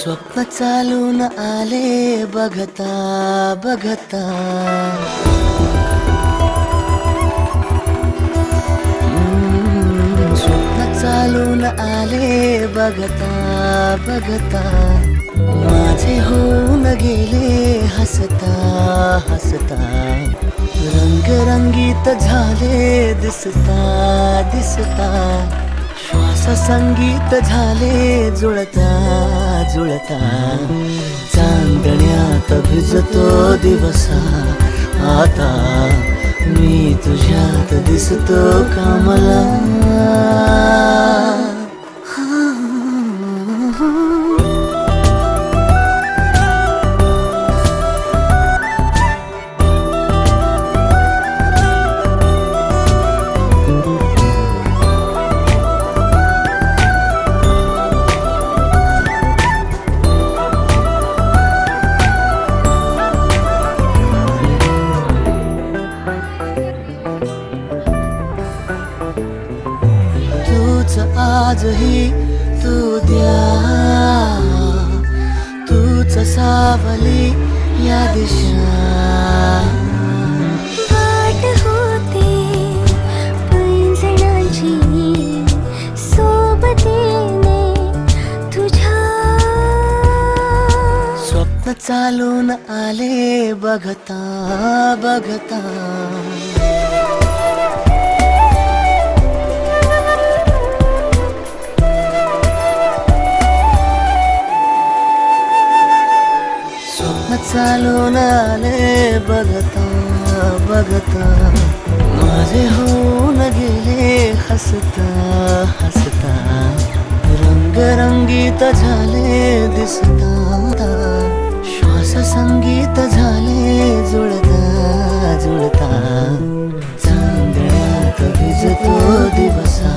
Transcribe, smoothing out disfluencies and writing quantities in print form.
स्वप्न चालून आले बघता बघता, स्वप्न चालून आले बघता बघता, माझे होऊन गेले हसता हसता, रंगरंगीत झाले दिसता दिसता, श्वास संगीत झाले जुळता जुळता, चांदण्यात भिजतो दिवसा आता, मी तुझ्यात दिसतो कामला. आजही तू द्या, तूच सावली या दिशा, वाट होते पैंजणाची सोबतीने तुझ्या. स्वप्न चालून आले बघता बघता, चालून आले बघता बघता, माझे होऊन गेले हसता हसता, रंगरंगीत झाले दिसता, श्वास संगीत झाले जुळता जुळता, चांदण्यात भिजतो दिवसा